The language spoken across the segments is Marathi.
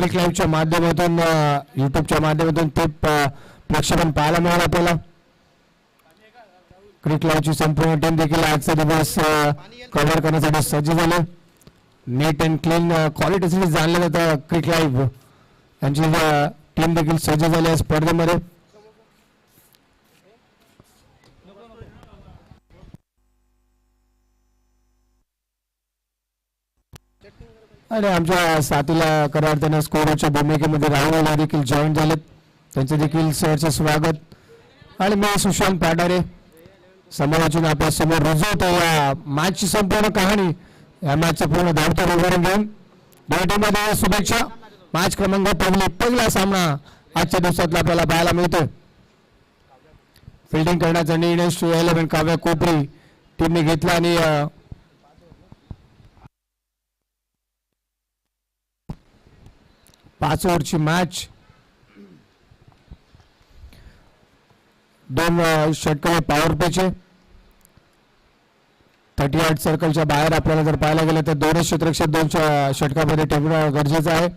क्रिक लाईव्हच्या माध्यमातून यूट्यूबच्या माध्यमातून ते प्रक्षेपण पाहायला मिळालं आपल्याला. क्रिक लाईव्हची संपूर्ण टीम देखील आजचा दिवस कव्हर करण्यासाठी सज्ज झाले. नीट अँड क्लीन क्वालिटीसाठी जाणलं जातं क्रिक लाईव्ह यांची टीम देखील सज्ज झाली आहे स्पर्धेमध्ये. आणि आमच्या साथीला खऱ्या अर्थानं स्कोरच्या भूमिकेमध्ये राहुल देखील जॉईन झालेत. त्यांचे देखील सहर्ष स्वागत. आणि मी सुशांत पाडारे समोरातून आपल्या समोर रुजवतो या मॅचची संपूर्ण कहाणी. या मॅचचं पूर्ण धावतं विवरण घेऊन टीममध्ये शुभेच्छा. मॅच क्रमांक पहिला सामना आजच्या दिवसातला आपल्याला पाहायला मिळतोय. फिल्डिंग करण्याचा निर्णय 11 काव्या कोपरी टीमने घेतला आणि 5 ओव्हरची मॅच. 2 षटके पॉवर प्लेचे. 38 सर्कलच्या बाहेर आपल्याला जर पाहायला गेलं तर 2 क्षेत्ररक्षक 2 षटकामध्ये ठेवणं गरजेचं आहे.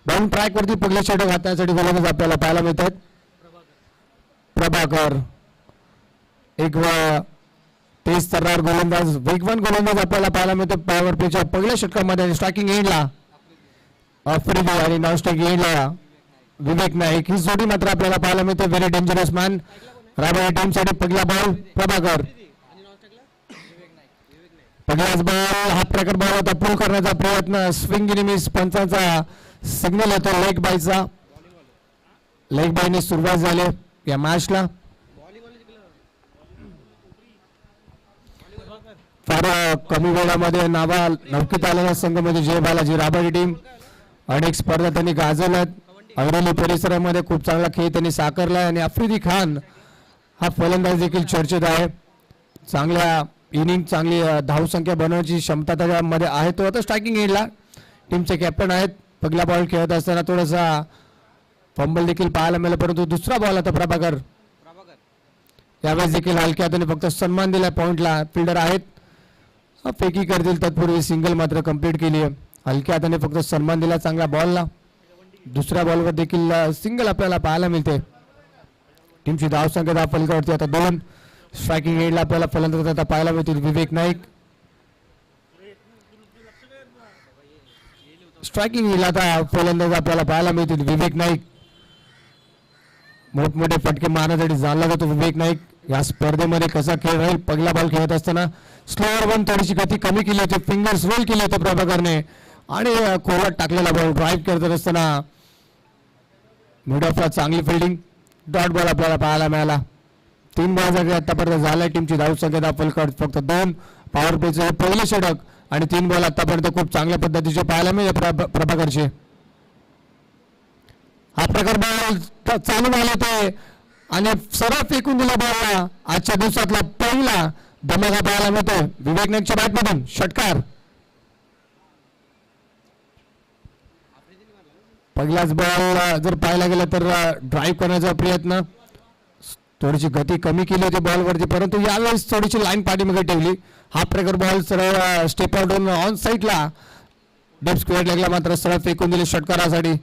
बाउंड ट्रॅक वरती पहिले षटक हाताळण्यासाठी गोलंदाज आपल्याला पाहायला मिळतात. प्रभाकर एक तेज तर्रार गोलंदाज, वेगवान गोलंदाज आपल्याला पाहायला मिळतो. पॉवर प्लेच्या पहिल्या षटकामध्ये स्ट्रायकिंग एंडला आफ्रिदी आणि नॉन स्ट्रायकिंग एंडला विवेक नाईक ही जोडी मात्र आपल्याला पाहायला मिळते. व्हेरी डेंजरस मॅन राबा टीमसाठी. पहिला बॉल प्रभाकर. पहिलाच बॉल हा प्रकार बॉल होता. पूल करण्याचा प्रयत्न स्विंग मिस. पंचाचा सिग्नल येतो लेग बायचा. लेग बायने सुरुवात झाली या मॅचला. फार कमी वेळामध्ये नौकीत आलेल्या संघ म्हणजे जय बालाजी राबाडी टीम. अनेक स्पर्धा त्यांनी गाजवल्यात. अमरेली परिसरामध्ये खूप चांगला खेळ त्यांनी साकारला आणि आफ्रिदी खान हा फलंदाज देखील चर्चेत आहे. चांगल्या इनिंग चांगली धावसंख्या बनवण्याची क्षमता त्याच्यामध्ये आहे. तो आता स्ट्रायकिंग एंडला टीमचे कॅप्टन आहेत. पहिला बॉल खेळत असताना थोडासा फंबल देखील पाहायला मिळाला, परंतु दुसरा बॉल आता प्रभाकर यावेळेस देखील हलक्या हाताने फक्त सन्मान दिला. पॉइंटला फिल्डर आहेत, फेकी करतील. तत्पूर्वी सिंगल मात्र कंप्लीट केली आहे. हलक्या हाताने फक्त सन्मान दिला चांगला बॉलला. दुसऱ्या बॉलवर देखील सिंगल आपल्याला पाहायला मिळते. टीमची धावसंख्या 10 पलीकडे आता 2. स्ट्रायकिंग एंडला आपल्याला फलंदाज आता पाहायला मिळतील विवेक नाईक. स्ट्रायकिंग एंडला आता फलंदाज आपल्याला पाहायला मिळतील विवेक नाईक. मोठमोठे फटके मारण्यासाठी जाणला जातो विवेक नाईक. या स्पर्धेमध्ये कसा खेळ राहील. पहिला बॉल खेळत असताना स्लोअर वन थोडीशी गती कमी केली होती. फिंगर्स रोल केले होते प्रभाकरने आणि कोर्टात टाकलेला बॉल ड्राईव्ह करत असताना मिड ऑफला चांगली फिल्डिंग. डॉट बॉल आपल्याला पाहायला मिळाला. 3 बॉल आतापर्यंत झालाय. टीमची धावसंख्या 10 पलीकडे फक्त 2. पॉवर प्लेचे पहिले षटक आणि 3 बॉल आतापर्यंत खूप चांगल्या पद्धतीचे पाहायला मिळाले प्रभाकरचे. हा प्रकार बॉल चालून आला ते आणि सरळ फेकून दिला बॉलला. आजच्या दिवसातला पहिला धमाका पाहायला मिळतो विवेक नाईकच्या बॅटमधून. षटकार. पहिलाच बॉल जर पाहायला गेला तर ड्राईव्ह करण्याचा प्रयत्न. थोडीशी गती कमी केली होती बॉलवरती, परंतु यावेळेस थोडीशी लाईन पाठीमागे ठेवली. हा प्रकार बॉल सरळ स्टेप आउट ऑन साईडला डीप स्क्वेअर लेगला मात्र सरळ फेकून दिली षटकारासाठी.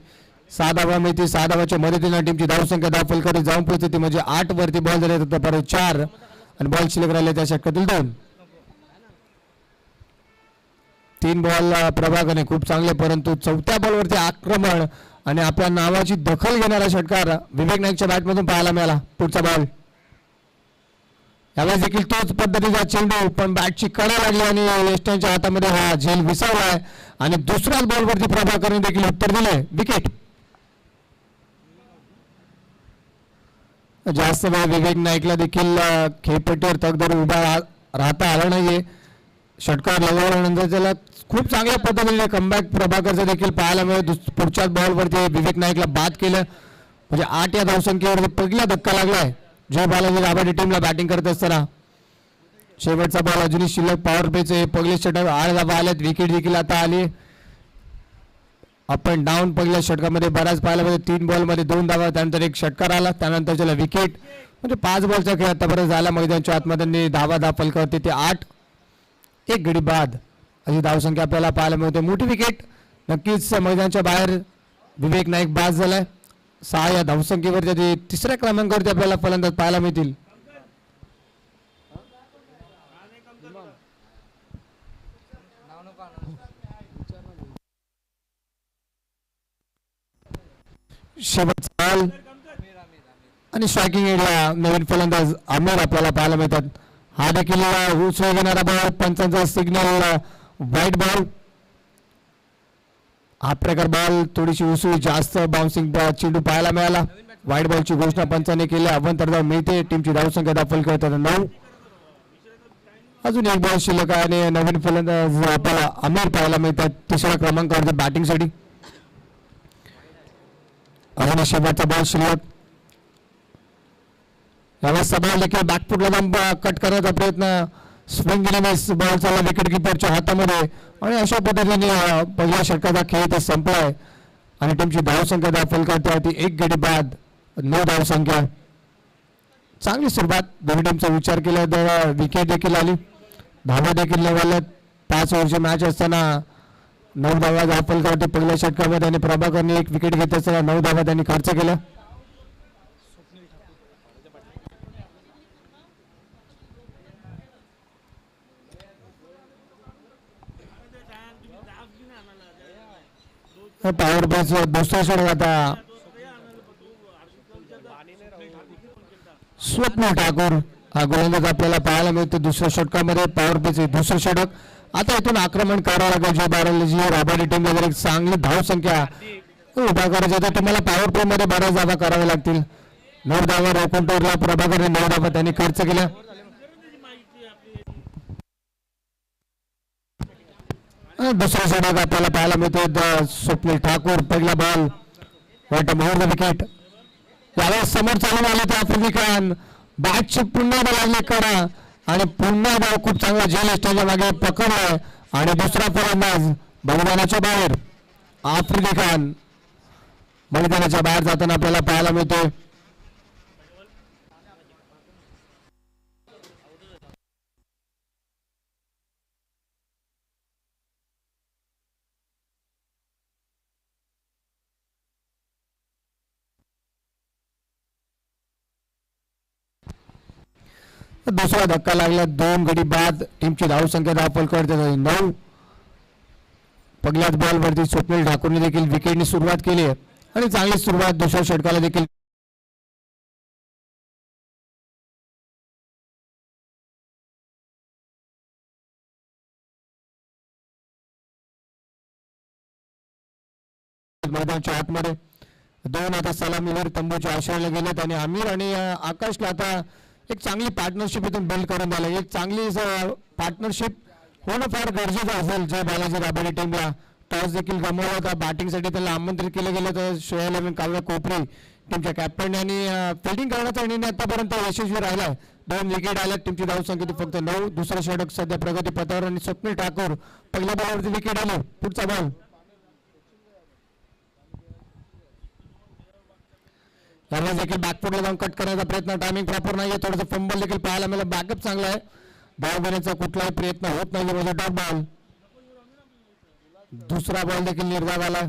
6 धावा मिळतील. 6 धावाच्या मदतीने टीमची धावसंख्या 10 पलीकडे जाऊन पोहोचते. ती म्हणजे 8 वरती बॉल झाले तर परत 4 आणि बॉल शिल्लक राहिले त्या षटकातील 2. 3 बॉल प्रभाकरने खूप चांगले, परंतु 4थ्या बॉलवरती आक्रमण आणि आपल्या नावाची दखल घेणारा षटकार विवेक नाईकच्या बॅटमधून पाहायला मिळाला. पुढचा बॉल यावेळेस देखील तोच पद्धतीचा चेंडू, पण बॅटची कडा लागली आणि वेस्टर्नच्या हातामध्ये हा झेल विसरलाय आणि दुसऱ्याच बॉलवरती प्रभाकरने देखील उत्तर दिले. विकेट. जास्त वेळ विवेक नाईकला देखील खेळपट्टीवर तग धरून उभा राहता आला नाहीये. षटकार लगवल्यानंतर त्याला खूप चांगल्या पद्धतीने कमबॅक प्रभाकरचा देखील पाहायला मिळेल. पुढच्याच बॉलवरती विवेक नाईकला बाद केलं. म्हणजे 8 या धावसंख्येवरती पहिला धक्का लागलाय जय बालाजी राबाडी टीमला बॅटिंग करत असताना. शेवटचा बॉल अजूनही शिल्लक. पॉवर प्लेचे पहिले षटक 8 धावा आल्यात. विकेट देखील आता आली. अप अँड डाऊन पहिल्या षटकामध्ये बऱ्याच पाहायला मिळते. 3 बॉलमध्ये 2 धावा, त्यानंतर एक षटकार आला, त्यानंतर त्याला विकेट. म्हणजे 5 बॉलचा खेळ आतापर्यंत झाला. मैदानाच्या आतमध्ये धावा फलकावरती ते 8. 1 गडी बाद अशी धावसंख्या आपल्याला पाहायला मिळते. मोठी विकेट नक्कीच मैदानाच्या बाहेर विवेक नाईक बाद झालाय. 6 या धावसंख्येवर त्याची तिसऱ्या क्रमांकावरती आपल्याला फलंदाज पाहायला मिळतील. शेवटचा बॉल आणि स्ट्रायकिंग एरिया नवीन फलंदाज आमिर आपल्याला पाहायला मिळतात. हा देखील उचलून घेणारा बॉल, पंचांचा सिग्नल व्हाईट बॉल. हा प्रकार बॉल थोडीशी उसळी जास्त बाउन्सिंग चेंडू पाहायला मिळाला. व्हाईट बॉलची घोषणा पंचाने केली. अभ्यंतर मिळते. टीमची धावसंख्या दाखल करतात 9. अजून एक बॉल शिल्लक आहे आणि नवीन फलंदाज आपल्याला आमिर पाहायला मिळतात तिसऱ्या क्रमांकावर बॅटिंगसाठी. अजून शेवटचा बॉल शिल्लक. यावेळेस बॉल देखील बॅकफुटला कट करण्याचा प्रयत्न. स्विंग बॉल चालला विकेट किपरच्या हातामध्ये आणि अशा पद्धतीने पहिल्या षटकाचा खेळ तर संपलाय आणि टीमची धावसंख्या दाखल करते ती 1 गडी बाद 9 धावसंख्या. चांगली सुरुवात दोन्ही टीमचा विचार केला तर विकेट देखील आली, धावा देखील निघाल्यात. 5 ओव्हरची मॅच असताना 9 धावा दाखल करते पहिल्या षटकामध्ये आणि प्रभाकरने 1 विकेट घेत असताना 9 धावा त्यांनी खर्च केला. पॉवर प्लेच दुसरा षटक आता स्वप्नील ठाकूर हा गोलंदाज आपल्याला पाहायला मिळतो दुसऱ्या षटकामध्ये. पॉवर प्लेचे दुसरं षटक. आता इथून आक्रमण करावं लागेल जे बाराजी राबाडी टीमला जर एक चांगली धावसंख्या उभा करायची तर तुम्हाला पॉवर प्ले मध्ये 12 धावा कराव्या लागतील. 9 धावा रोखून ठेवला प्रभाकरने. 9 धावा त्यांनी खर्च केल्या. दुसरा षटक आपल्याला पाहायला मिळतो स्वप्नील ठाकूर. पहिला बॉल वाईट मोहर विकेट. यावेळेस समोर चालून आले तर आफ्रिदी खान बॅटची पुन्हा लागली करा आणि पुन्हा बॉल खूप चांगला झेल स्टेजच्या मागे पकडलाय आणि दुसरा फलंदाज मैदानाच्या बाहेर. आफ्रिदी खान मैदानाच्या बाहेर जाताना आपल्याला पाहायला मिळतोय. दुसरा धक्का लागला. 2 गडी बाद. टीमची धावसंख्या दाखल करते 9. पहिल्याच बॉलवरती स्वप्नील ठाकूरने देखील विकेटनी सुरुवात केली आहे आणि चांगली सुरुवात दुसऱ्या षटकाला देखील. मैदानाच्या आतमध्ये 2 आता सलामीवर तंबूच्या आश्रयाला गेलेत आणि आमिर आणि आकाशला आता एक चांगली पार्टनरशिप इथून बिल्ड करून आलं. एक चांगली पार्टनरशिप होणं फार गरजेचं असेल. जय बालाजी राबाडी टीमला टॉस देखील गमावला होता. बॅटिंगसाठी त्याला आमंत्रित केलं गेलं तर शोएब काव्या कोपरी टीमच्या कॅप्टन आणि फिल्डिंग करण्याचा निर्णय आतापर्यंत यशस्वी राहिलाय. 2 विकेट आल्या. टीमची धावसंख्या फक्त 9. दुसरा षटक सध्या प्रगतीपथावर आणि स्वप्नील ठाकूर पहिल्या बॉलवरती विकेट आले. पुढचा बॉल त्यावेळेस देखील बॅकफुटला जाऊन कट करण्याचा प्रयत्न. टायमिंग प्रॉपर नाहीये. थोडंसं फंबल देखील पाहायला मिळालं. बॅकअप चांगला आहे. धाव घेण्याचा कुठलाही प्रयत्न होत नाही. Dot ball. दुसरा बॉल देखील निर्धार आला.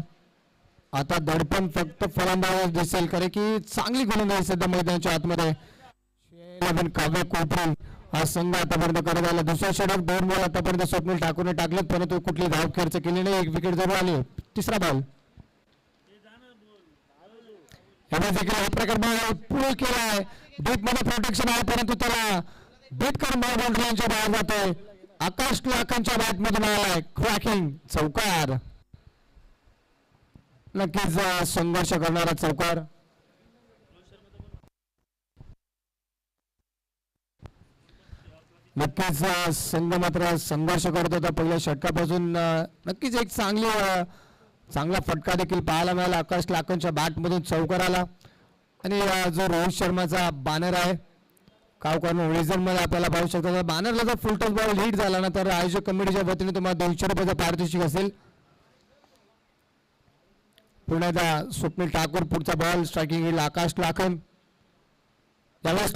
आता दडपण फक्त फलंदाज दिसेल कारण की चांगली गोलंदाजी सध्या मैदानाच्या आतमध्ये काव्य कोपरी हा संघ आतापर्यंत करत आला. दुसरा षटक 2 बॉल आतापर्यंत स्वप्नील ठाकूरने टाकलेत परंतु कुठली धाव खर्च केली नाही. 1 विकेट जरूर आली. तिसरा बॉल देखील हा प्रकार पूल केलाय. डीप मध्ये प्रोटेक्शन आहे परंतु त्याला बीट करून बाउंड्रीच्या बाहेर जातोय. आकाश लाखांच्या बॅट मधून आलाय. क्रॅकिंग चौकार. नक्कीच संघर्ष करणारा चौकार. नक्कीच संघ मात्र संघर्ष करत होता पहिल्या षटकापासून. नक्कीच एक चांगला फटका देखील पाहायला मिळाला. आकाश लाखांच्या बॅट मधून चौकार आला आणि जो रोहित शर्माचा बॅनर आहे कावकॉर्नर रिझन मध्ये आपल्याला पाहू शकता. बॅनरला जर फुल टॉस बॉल हिट झाला ना तर आयोजक कमिटीच्या वतीने तुम्हाला 200 रुपयाचा पारितोषिक असेल. पुन्हा एकदा स्वप्नील ठाकूर पुढचा बॉल. स्ट्रायकिंग येईल आकाश लाखन. यावेळेस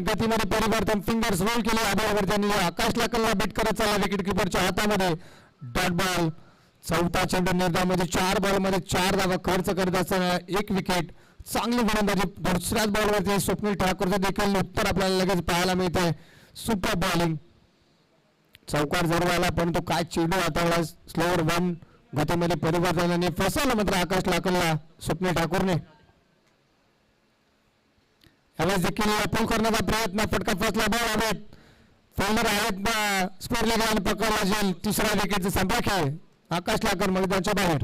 गतीमध्ये परिवर्तन. फिंगर्स रोल केले. आभार त्यांनी आकाश लाखनला बीट करत चालला विकेट किपरच्या हातामध्ये. Dot ball. चौथा चेंडू निर्धावामध्ये 4 बॉलमध्ये 4 धावा खर्च करत असताना 1 विकेट. चांगली गोलंदाजी दुसऱ्याच बॉलवरती स्वप्नील ठाकूरचं देखील उत्तर आपल्याला लगेच पाहायला मिळत आहे. Super bowling. चौकार जरूर आला परंतु काय चेंडू हाताळला. स्लोअर 1 गतीमध्ये परिवर्तन आणि फसवलं मात्र आकाश लाकलला स्वप्नील ठाकूरने. यावेळेस देखील पूल करण्याचा प्रयत्न. फटका फसला. बॉल हवेत. फिल्डर आहेत स्कोअर आणि पकडला जाईल. तिसरा विकेटचा संपर्क आहे. आकाश लाकर मैदानाच्या बाहेर.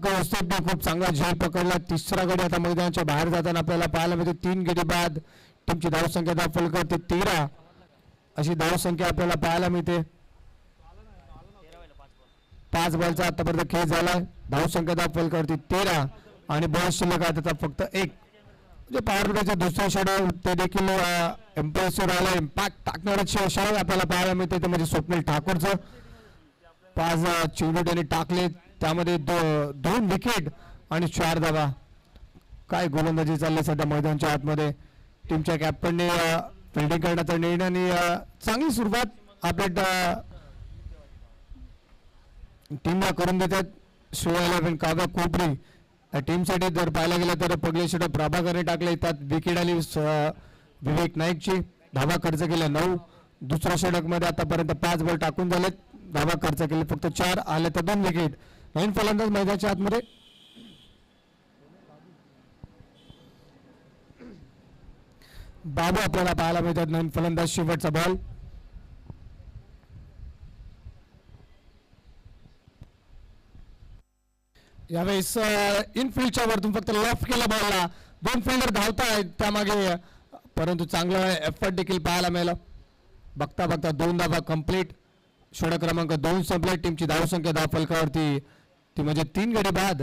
कौस्तुभने खूप चांगला झेल पकडला. तिसरा गडी आता मैदानाच्या बाहेर जाताना आपल्याला पाहायला मिळते. 3 गडी बाद टीमची धावसंख्या दाखल करते 13 अशी धावसंख्या आपल्याला पाहायला मिळते. 5 बॉलचा आतापर्यंत खेळ झालाय. धावसंख्या दाखल करते 13 आणि बॉल शिल्लक आहे त्याचा फक्त 1. म्हणजे पॉवर प्लेच्या दुसऱ्या षटक ते देखील इम्प्रेसिव्ह राहिला. इम्पॅक्ट टाकणारं षटक आपल्याला पाहायला मिळते ते म्हणजे स्वप्नील ठाकूरचं. 5 चेंडू त्यांनी टाकले त्यामध्ये 2 विकेट आणि 4 धावा. काय गोलंदाजी चालली सध्या मैदानाच्या आतमध्ये. टीमच्या कॅप्टनने फिल्डिंग करण्याचा निर्णय आणि चांगली सुरुवात आपल्या टीमला करून देतात. 11 काव्या कोपरी टीमसाठी जर पाहायला गेलं तर पगले षटक प्रभाकरने टाकले. त्यात विकेट आली विवेक नाईकची. धावा खर्च केल्या 9. दुसऱ्या षटकमध्ये आतापर्यंत 5 बॉल टाकून झालेत. धावा खर्च केले फक्त 4 आले तर 2 विकेट. 9 फलंदाज मैदानाच्या आतमध्ये. बाबू आपल्याला पाहायला मिळतात 9 फलंदाज. शेवटचा बॉल. यावेळेस इनफिल्डच्या वरतून फक्त लेफ्ट केला बॉलला. 2 फिल्डर धावतायत त्यामागे परंतु चांगलं एफर्ट देखील पाहायला मिळालं. बघता बघता 2 धावा कंप्लीट. षटक क्रमांक 2 संपले. टीमची धावसंख्या धावफलकावरती ती म्हणजे 3 गडी बाद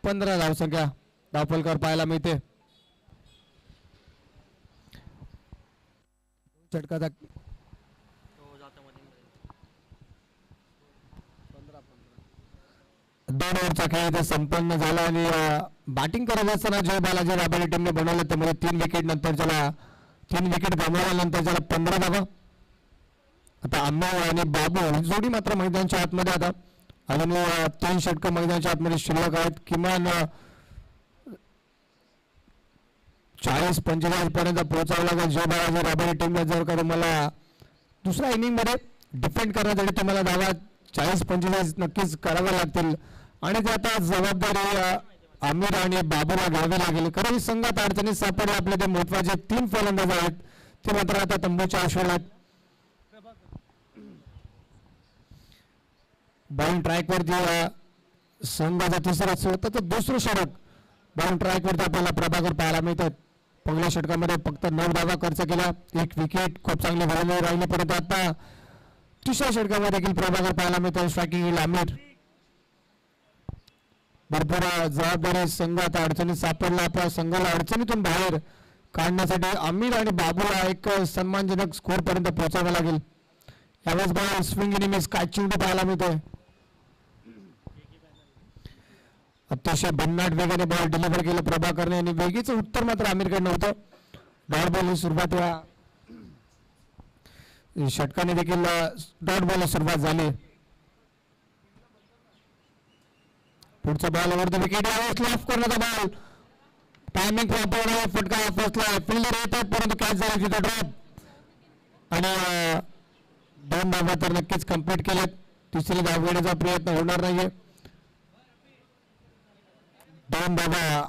15 धावसंख्या धावफलकावर पाहायला मिळते. षटकाचा 2 ओव्हरचा खेळ इथे संपन्न झाला आणि बॅटिंग करत असताना जय बालाजी राबाडी टीमने बनवलं त्यामध्ये 3 विकेट नंतर त्याला 3 विकेट गमावल्यानंतर त्याला 15 धावा. आता अम्मा आणि बाबू जोडी मात्र मैदानाच्या आतमध्ये आता अजून 3 षटकं मैदानाच्या आतमध्ये शिल्लक आहेत. किमान 40-45 पर्यंत पोहोचावं लागेल जय बालाजी राबाडी टीमला जर का तुम्हाला दुसऱ्या इनिंग मध्ये डिफेंड करण्यासाठी तुम्हाला धावा 40-45 नक्कीच कराव्या लागतील आणि ते आता जबाबदारी आमिर आणि बाबूला घ्यावी लागेल. कारण संघात अडचणीत सापडले आपले ते महत्वाचे 3 फलंदाज आहेत ते मात्र आता तंबूच्या आश्रयात. बॉलिंग ट्रॅक वरती संघाचा तिसरा स्वतःच दुसरं षटक बॉलिंग ट्रॅक वरती आपल्याला प्रभाकर पाहायला मिळतात. पहिल्या षटकामध्ये फक्त 9 धावा खर्च केला. 1 विकेट. खूप चांगली गोलंदाजी राहिली परंतु आता तिसऱ्या षटकामध्ये देखील प्रभाकर पाहायला मिळतात. स्ट्रायकिंग येईल आमिर. भरपूर जबाबदारी. संघात अडचणीत सापडला. आपल्या संघाला अडचणीतून बाहेर काढण्यासाठी आमिर आणि बाबूला एक सन्मानजनक स्कोर पर्यंत पोहोचावं लागेल. यावेळेस बॉल स्विंग इनिंग काय चेंडू पाहायला मिळतोय. अतिशय भन्नाट वेगाने बॉल डिलिव्हर केलं प्रभाकरने आणि वेगीचं उत्तर मात्र आमिरकडे नव्हतं. डॉट बॉल सुरुवात षटकाने देखील डॉट बॉल सुरुवात झाली. पुढचा बॉल वरती विकेट. ऑफ करण्याचा बॉल टायमिंग प्रॉपर. फटका फसला. फिल्डर येतात परंतु कॅच झाला तिथे ड्रॉप आणि 2 धावा तर नक्कीच कंप्लीट केल्यात. तिसरी धाव घेण्याचा प्रयत्न होणार नाहीये. 2 धावा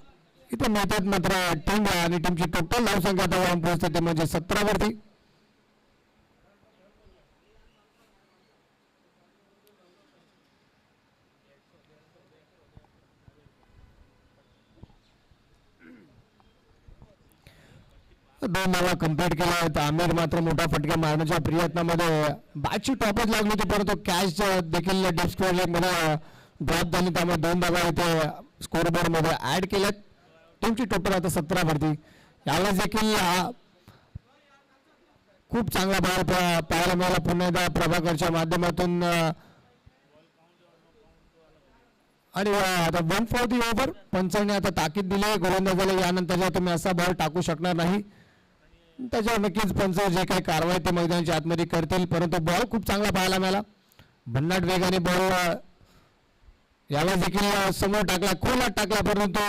इथे मिळतात मात्र टीम आणि टीमची टोटल धावसंख्या आता पोहोचते ते म्हणजे 17 वरती. दोन धावा कंप्लीट केल्या आहेत. आमिर मात्र मोठा फटका मारण्याच्या प्रयत्नामध्ये बॅटची टॉपच लागली होती परंतु कॅच देखील डीप स्क्वेअर लेग मध्ये ड्रॉप झाली त्यामुळे 2 धावा इथे स्कोरबोर्ड मध्ये ऍड केल्यात. टीमची टोटल आता 17 वरती. यावेळेस देखील खूप चांगला बॉल पाहायला मिळाला पुन्हा एकदा प्रभाकरच्या माध्यमातून आणि आता 1 फॉर दी ओव्हर. पंचांनी आता ताकीद दिली गोलंदाजाला यानंतर तुम्ही असा बॉल टाकू शकणार नाही. त्याच्यावर नक्कीच पंच जे काही कारवाई ते मैदानाच्या आतमध्ये करतील, परंतु बॉल खूप चांगला पाहायला मिळाला. भन्नाट वेगाने बॉल याला देखील समोर टाकला, खोलात टाकला, परंतु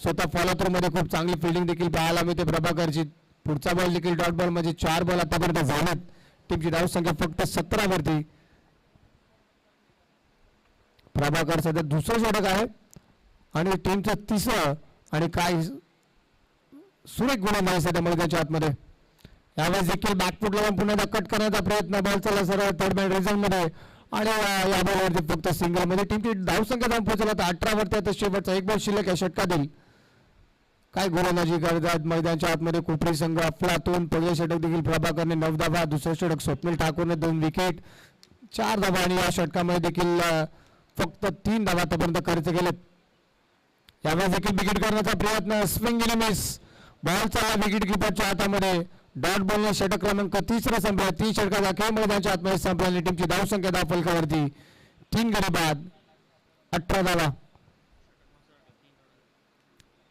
स्वतः फॉलो थ्रो मध्ये खूप चांगली फिल्डिंग देखील पाहायला मिळते प्रभाकरची. पुढचा बॉल देखील डॉट बॉल म्हणजे 4 बॉल आतापर्यंत झालेत. टीमची धावसंख्या फक्त 17 वरती. प्रभाकर सध्या दुसरं षटक आहे आणि टीमचं तिसरं आणि काय सुरेख गोलंदाजी सध्या मैदानाच्या आतमध्ये. यावेळेस देखील बॅकफूट लावून पुन्हा कट करण्याचा प्रयत्न, बॉल चला सरळ थर्ड मॅन रिझल्ट मध्ये आणि या बॉलवरती फक्त सिंगल मध्ये टीमची धावसंख्या जाऊन पोहोचला तर 18 वरती. आता शेवटचा एक बॉल शिल्लक आहे षटकातील. काय गोलंदाजी करतात मैदानाच्या आतमध्ये कोपरी संघ. अफलातून पहिले षटक देखील प्रभाकरने 9 धावा, दुसरे षटक स्वप्नील ठाकूरने 2 विकेट, 4 धावा आणि या षटकामध्ये देखील फक्त 3 धावा आतापर्यंत खर्च केलेत. यावेळेस देखील विकेट करण्याचा प्रयत्न, स्विंग इन मिस, बॉल चालला विकेट किपरच्या हातामध्ये. डॉट बॉलने षटक क्रमांक 3 संपला. 3 षटकाचा खेळ मैदानाच्या आतमध्ये संपला. टीमची धावसंख्या धाव फलकावरती 3 गडी बाद, 18 धावा.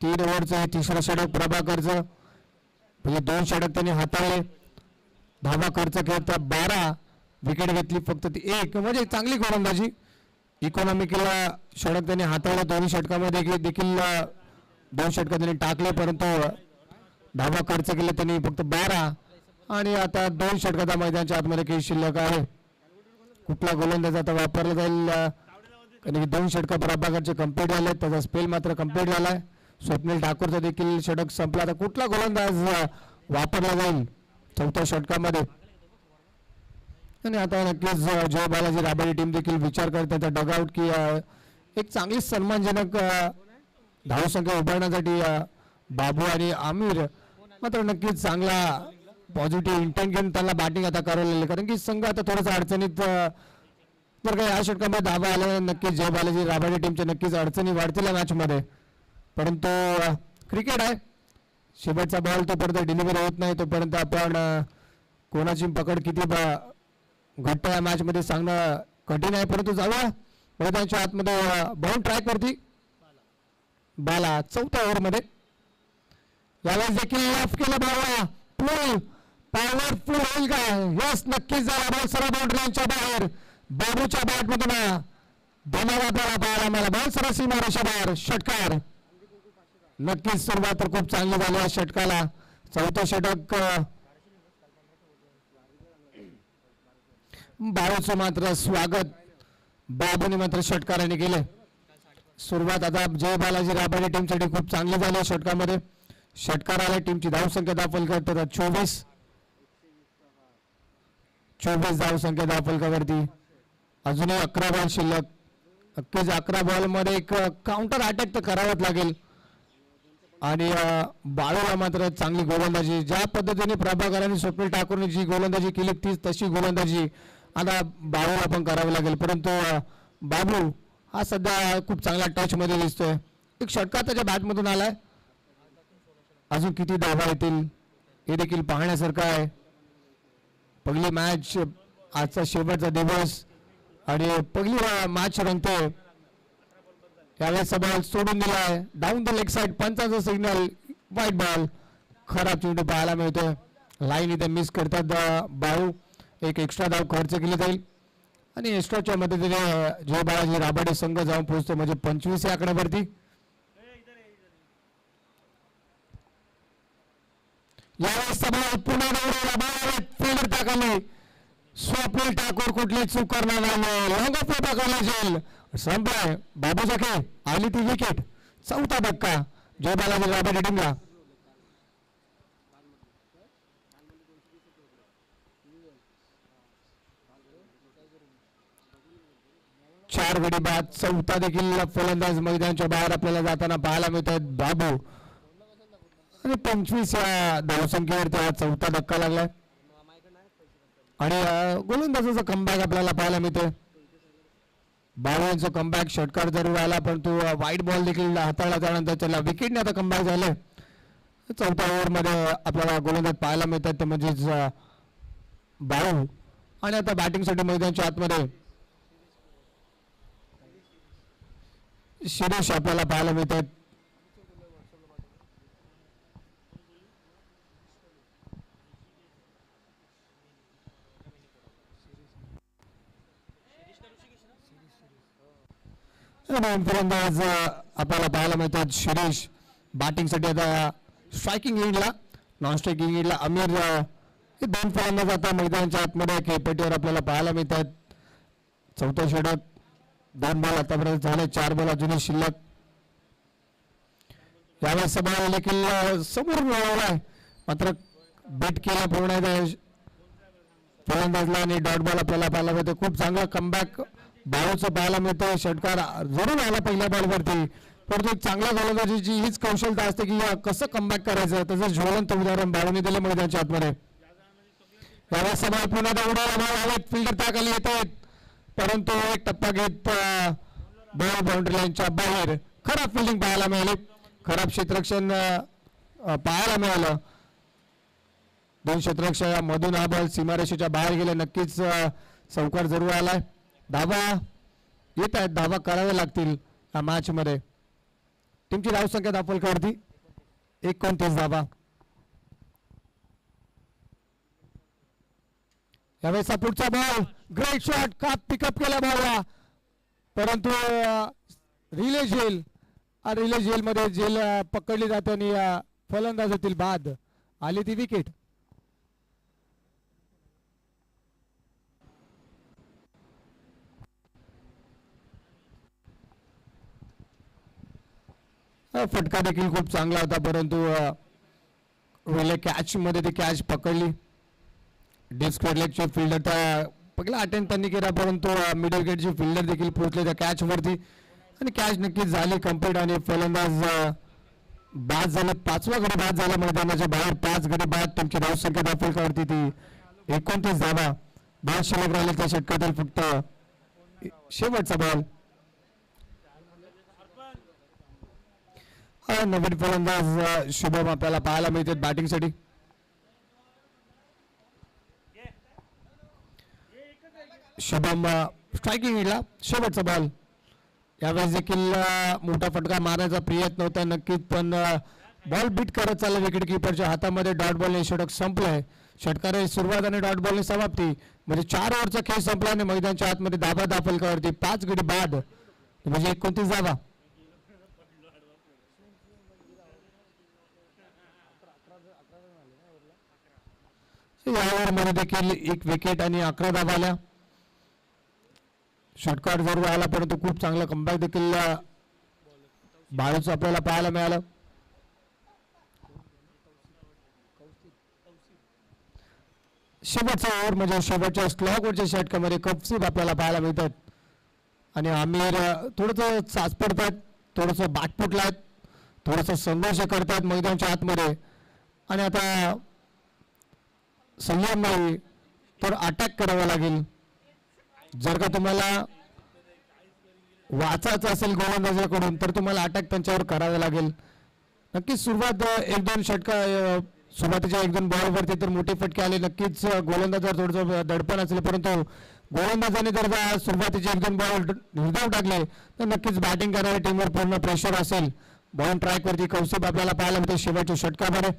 3 ओव्हरचं हे तिसरं षटक प्रभाकरचं. म्हणजे 2 षटक त्यांनी हाताळले, धावा खर्च केला, 12 विकेट घेतली फक्त ती 1, म्हणजे चांगली गोलंदाजी. इकॉनॉमिकला षटक त्यांनी हाताळलं. दोन्ही षटकामध्ये देखील 2 षटक त्यांनी टाकले, परंतु धावा खर्च केले त्यांनी फक्त 12 आणि आता 2 षटकाचा मैदानाच्या आतमध्ये काही शिल्लक आहे. कुठला गोलंदाज आता वापरला जाईल, कारण की 2 षटक प्रभाकरचे कंप्लीट झाले, त्याचा स्पेल मात्र कंप्लीट झालाय. स्वप्नील ठाकूरचा देखील षटक संपला. आता कुठला गोलंदाज वापरला जाईल 4थ्या षटकामध्ये. आणि आता नक्कीच जय बालाजी राबाडी टीम देखील विचार करते त्याचा डगआउट की एक चांगली सन्मानजनक धावसंख्या उभारण्यासाठी बाबू आणि आमिर मात्र नक्कीच चांगला पॉझिटिव्ह इंटेंट घेऊन त्यांना बॅटिंग आता करायला, कारण की संघ आता थोडासा अडचणीत. तर काय या षटकामध्ये धावा आल्या नक्कीच जय बालाजी राबाडी टीमच्या नक्कीच अडचणी वाढतील या मॅचमध्ये. परंतु क्रिकेट आहे, शेवटचा बॉल तोपर्यंत डिलिव्हरी होत नाही तोपर्यंत आपण कोणाची पकड किती घट्ट या मॅचमध्ये सांगणं कठीण आहे. परंतु जाऊया मैदानाच्या आतमध्ये. बाउंड ट्रॅक वरती बाला 4थ्या ओव्हरमध्ये. यावेळेस देखील लेफ्ट केलं बाला, फुल पॉवरफुल होईल का? यस, नक्कीच झाला. बॉल सरळ बाउंड्री लाईनच्या बाहेर. बाबूच्या बॅटमधून धमाल आपल्याला पाहायला मिळाला. बॉल सरळ सीमारेषा बाहेर. षटकार नक्कीच सुरुवात तर खूप चांगली झाली या षटकाला. 4थं षटक बाळूचं मात्र स्वागत बाबूने मात्र षटकाराने केले. सुरुवात आता जय बालाजी राबाडी टीमसाठी खूप चांगली झाली षटकामध्ये. षटकार आला, टीमची धावसंख्या दाखल करतात 24 धावसंख्या दाखलकावरती. अजूनही 11 बॉल शिल्लक. नक्कीच 11 बॉलमध्ये एक काउंटर अटॅक तर करावाच लागेल. आणि बाळूला मात्र चांगली गोलंदाजी, ज्या पद्धतीने प्रभाकर आणि स्वप्नील ठाकूरने जी गोलंदाजी केली तीच तशी गोलंदाजी आता बाळूला पण करावी लागेल. परंतु बाबू हा सध्या खूप चांगला टच मध्ये दिसतोय. एक षटकार त्याच्या बॅटमधून आलाय. अजून किती धावा येतील हे देखील पाहण्यासारखं आहे. पहिली मॅच, आजचा शेवटचा दिवस आणि पहिली मॅच रंगते. यावेळेस बॉल सोडून दिलाय डाऊन द लेग साइड. पंचाचा सिग्नल, वाईट बॉल. खराब चेंडू पाहायला मिळतोय. लाईन इथे मिस करतात बाळू. एक एक्स्ट्रा धाव खर्च केली जाईल आणि एक्स्ट्राच्या मदतीने जय बालाजी राबाडे संघ जाऊन पोहोचतो, म्हणजे 25 या आकड्यावरती. यावेळेस पुन्हा फिल्डर टाकली. स्वप्नील ठाकूर कुठली चूक करणार नाही. लॉंग ऑफ टाकला जाईल. संपलाय बाबूचा खेळ. आली ती विकेट. 4था धक्का जय बालाजी राबाडे टीमला. चार गडी बाद. 4था देखील फलंदाज मैदानाच्या बाहेर आपल्याला जाताना पाहायला मिळत आहेत बाबू. आणि 25 या धावसंख्येवरती हा 4था धक्का लागलाय आणि गोलंदाजाचा कमबॅक आपल्याला पाहायला मिळतोय. बाळू यांचा कमबॅक षटकार जरूर आला, परंतु वाईट बॉल देखील हाताळला, त्यानंतर त्याला विकेटने आता कमबॅक झाले. 4थ्या ओव्हरमध्ये आपल्याला गोलंदाज पाहायला मिळतात ते म्हणजेच बाळू. आणि आता बॅटिंगसाठी मैदानाच्या आतमध्ये शिरीष आपल्याला पाहायला मिळतात. फलंदाज आपल्याला पाहायला मिळतात शिरीष बॅटिंगसाठी आता स्ट्रायकिंग एंडला, नॉन स्ट्रायकिंग एंडला अमीर. हे दोन फलंदाज आता मैदानाच्या आतमध्ये खेळपट्टीवर आपल्याला पाहायला मिळतात. चौथा षटक, 2 बॉल आतापर्यंत झाले, 4 बॉल अजूनही शिल्लक. यावेळेस सभा देखील समोर मिळवलाय, मात्र बेट केला पूर्ण फलंदाजला आणि डॉट बॉल आपल्याला पाहायला मिळतो. खूप चांगला कमबॅक बाळूचं पाहायला मिळतं. षटकार जरूर आला पहिल्या बॉलवरती, परंतु एक चांगल्या गोलंदाजीची हीच कौशलता असते की कसं कमबॅक करायचं. त्याचं ज्वलंत उदाहरण बाळूने दिलं मैदानाच्या आतमध्ये. यावेळेस सभा पुन्हा हवेत, फिल्डर त्याखाली येत आहेत, परंतु एक टप्पा घेत बॉल बाउंड्री लाईनच्या बाहेर. खराब फिल्डिंग पाहायला मिळाली, खराब क्षेत्ररक्षण पाहायला मिळालं. 2 क्षेत्ररक्षकामधून हा बॉल सीमारेषेच्या बाहेर गेले. नक्कीच चौकार जरूर आलाय. धावा येत आहेत, धावा करावे लागतील या मॅच मध्ये. टीमची धावसंख्या दाखल 29 धावा. यावेळेस पुढचा बॉल, ग्रेट शॉट, का पिकअप केला बॉलला, परंतु रिले जेल मध्ये जेल पकडली जाते आणि फलंदाजातील बाद आली ती विकेट. फटका देखील खूप चांगला होता, परंतु रिले कॅच मध्ये ती कॅच पकडली. डिस्क्वेलेटचे फिल्डर त्या पहिला अटेम्प्ट त्यांनी केला, परंतु मिडल गेटचे फिल्डर देखील पोहोचले त्या कॅच वरती आणि कॅच नक्कीच झाली कंप्लीट आणि फलंदाज बाद झाले. 5वा गडी बाद झाला मैदानाच्या बाहेर. 5 गडी बाद. त्यांची धावसंख्या दाखल करते ती 29 धावा. 5 शिल्लक राहिले त्या षटकातील फक्त शेवटचा बॉल. नवीन फलंदाज शुभम आपल्याला पाहायला मिळते बॅटिंगसाठी. शुभम स्ट्रायकिंग एंडला, शेवटचा बॉल. यावेळेस देखील मोठा फटका मारण्याचा प्रयत्न होता नक्कीच, पण बॉल बीट करत चालला विकेट किपरच्या हातामध्ये. डॉट बॉलने षटक संपलंय. षटकाराची सुरुवात आणि डॉट बॉलने समाप्ती, म्हणजे 4 ओव्हरचा खेळ संपला आणि मैदानाच्या आतमध्ये धाबा दाखल करते. 5 गडी बाद म्हणजे 29 धावा. या ओव्हरमध्ये देखील 1 विकेट आणि 11 धावा आल्या. षटकार जरूर आला, परंतु खूप चांगला कमबॅक देखील बाळूचं आपल्याला पाहायला मिळालं. शेवटचा ओव्हर म्हणजे शेवटच्या स्लॉगवरच्या षटकामध्ये कपसीब आपल्याला पाहायला मिळतात आणि आमिर थोडंसं साच पडतात, थोडंसं बाट फुटलाय, थोडंसं संघर्ष करतात मैदानाच्या आतमध्ये. आणि आता संयम नाही तर अटॅक करावा लागेल. जर का तुम्हाला वाचायचं असेल गोलंदाजाकडून तर तुम्हाला अटॅक त्यांच्यावर करावे लागेल. नक्कीच सुरुवात 1-2 षटका सुरुवातीच्या 1-2 बॉलवरती तर मोठे फटके आले. नक्कीच गोलंदाजावर थोडंसं दडपण असेल, परंतु गोलंदाजाने जर सुरुवातीचे 1-2 बॉल निर्धाव टाकले तर नक्कीच बॅटिंग करणाऱ्या टीमवर पूर्ण प्रेशर असेल. बॉल ट्रॅकवरती कौशिक आपल्याला पाहायला मिळते शेवटच्या षटकामध्ये.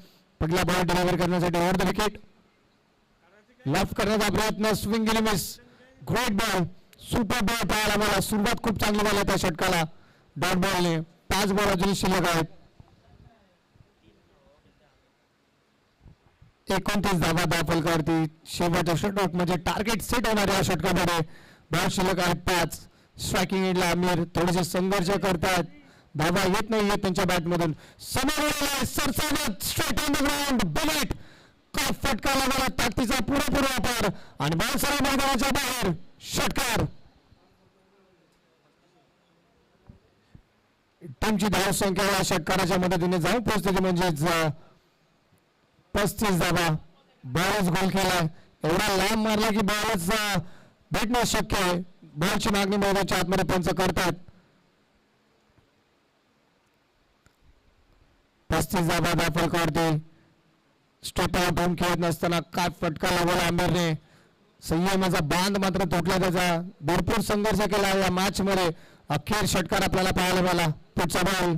पहिला बॉल डिलिव्हर करण्यासाठी ओव्हर द विकेट, लॉफ करण्याचा प्रयत्न, स्विंग गेली miss. Great ball, super ball पाहायला मला. सुरुवात खूप चांगली झाली त्या षटकाला डॉट बॉलने. 5 बॉल अजून शिल्लक आहेत. 29 धावा दाखल करते शेवटच्या षटक म्हणजे टार्गेट सेट होणार या षटकामध्ये. बॉल शिल्लक आहेत 5. स्ट्रायकिंग एंडला आमिर थोडेसे संघर्ष करतात, धावा येत नाहीये त्यांच्या बॅटमधून. समोर सरसावत straight on the ground, bullet का फटका लागला, ताकदीचा पुरेपूर वापर आणि बॉल सरळ मैदानाच्या बाहेर. षटकार. टीमची धावसंख्या या षटकाराच्या मदतीने जाऊन पोहोचते म्हणजेच 35 धावा. बॉलच गोल केलाय, एवढा लांब मारला की बॉलच भेटणं शक्य आहे. बॉलची मागणी मैदानाच्या आतमध्ये पंच करतात. 35 धावा दाखल करते. स्टेप आउट होऊन खेळत नसताना काय फटका लागला आमिरने. संयमाचा बांध मात्र तुटला त्याचा. भरपूर संघर्ष केला या मॅच मध्ये. अखेर षटकार आपल्याला पाहायला मिळाला. पुढचा बॉल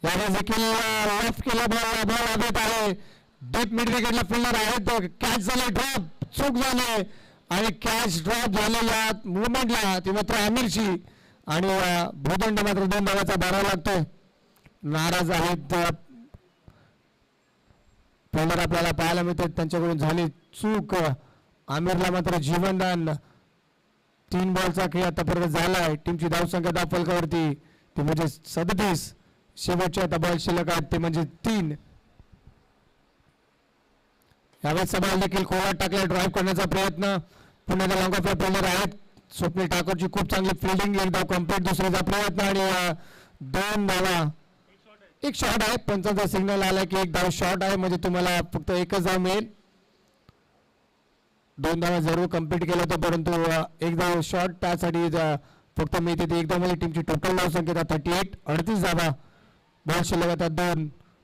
यावेळेस देखील लेफ्ट केला बॉल. बॉल हवेत आहे. डीप मिड विकेटला फिल्डर आहेत, कॅच झाले, ड्रॉप चूक झाले आणि कॅच ड्रॉप झालेल्या मुवमेंटला ती मात्र आमिरची आणि भूदंड मात्र 2 धावाचा भरावा लागतोय. नाराज आहेत प्लेयर आपल्याला पाहायला मिळतात, त्यांच्याकडून झाली चूक. आमिरला मात्र जीवनदान. 3 बॉलचा खेळ आतापर्यंत झालाय. टीमची धावसंख्या फलकावरती ते म्हणजे 37. शेवटच्या आता बॉल शिल्लक आहेत ते म्हणजे 3. यावेळेस सवाल देखील खोलात टाकला. ड्राईव्ह करण्याचा प्रयत्न पुण्याचा लॉंग ऑफ प्लेयर आहेत. स्वप्नील ठाकूरची खूप चांगली फिल्डिंग. एक धाव कम्प्लीट. दुसऱ्याचा प्रयत्न आणि 2 धावा. एक शॉट आहे. पंचांचा सिग्नल आला की 1 धाव शॉट आहे, म्हणजे तुम्हाला फक्त 1च धाव मिळेल. 2 धावा जरूर कम्प्लीट केलं होतं, परंतु 1 धाव शॉट त्यासाठी फक्त मिळते ती 1 धाव. म्हणजे टीमची टोटल धाव संख्या 38. 38 धावा. बॉल शिल्लक आता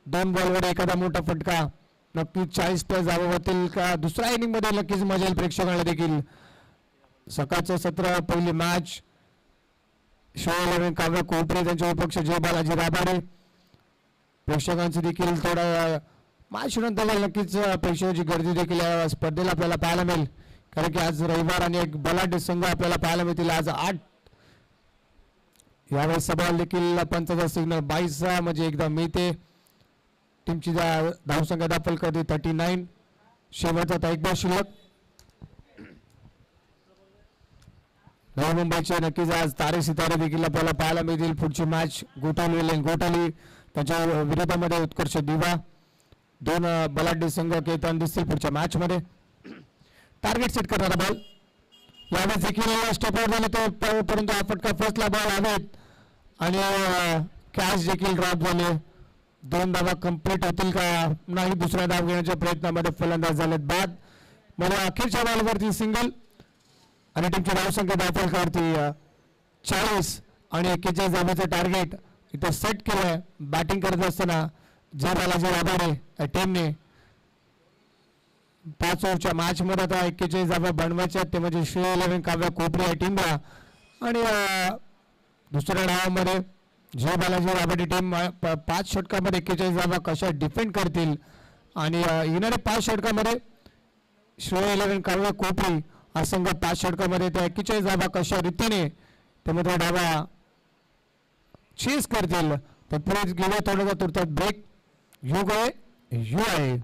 2 बॉलवर एखादा मोठा फटका. नक्कीच 40 प्लस धावा होतील का दुसऱ्या इनिंग मध्ये नक्कीच मजा येईल प्रेक्षकांना देखील. सकाळचं सत्र पहिली मॅच. शो 11 काव्य कोपरे त्यांच्या विपक्ष जय बालाजी राबाडे. प्रेक्षकांची देखील थोडा मॅच नंतर नक्कीच प्रेक्षकांची गर्दी देखील या स्पर्धेला आपल्याला पाहायला मिळेल, कारण की आज रविवार आणि एक बलाढ्य संघ आपल्याला पाहायला मिळतील. आज 8. यावेळेस सवाल देखील पंचाचा सिग्नल 22 म्हणजे एकदा मिळते. टीमची धावसंख्या दाखल करते 39. शेवटचा एक बॉल शिल्लक. नवी मुंबईचे नक्कीच आज तारे सितारे देखील आपल्याला पाहायला मिळतील. पुढची मॅच गोटाली त्यांच्या विरोधामध्ये उत्कर्ष दिवा. 2 बलाढ्य संघ खेळताना दिसतील पुढच्या मॅच मध्ये. टार्गेट सेट करणारा बॉल यावेळेस देखील स्टॉपआउट झाले तो, परंतु हा फटका फर्स्टला बॉल हवेत आणि कॅच देखील ड्रॉप झाले. 2 धावा कंप्लीट होतील का नाही. दुसऱ्या धाव घेण्याच्या प्रयत्नामध्ये फलंदाज झालेत बाद. मला अखेरच्या बॉलवरती सिंगल आणि टीमची धावसंख्या दाखल करते 40 आणि 41 धावाचं टार्गेट इथं सेट केलंय. बॅटिंग करत असताना जय बालाजी राबाडे टीमने 5 ओव्हरच्या मॅच मध्ये आता 41 धावा बनवायच्या, ते म्हणजे श्री 11 काव्य कोपरे या टीमला. आणि दुसऱ्या डावामध्ये जय बालाजी राबाडे टीम 5 षटकामध्ये 41 धावा कशा डिफेंड करतील आणि येणाऱ्या 5 षटकामध्ये श्री 11 काव्य कोपरे हा संघ 5 षटकामध्ये त्या 41 धावा कशा रीतीने त्यामध्ये डावा चेस करतील. तर पुढे गेल्या थोड्याचा तुर्तात ब्रेक. युग आहे.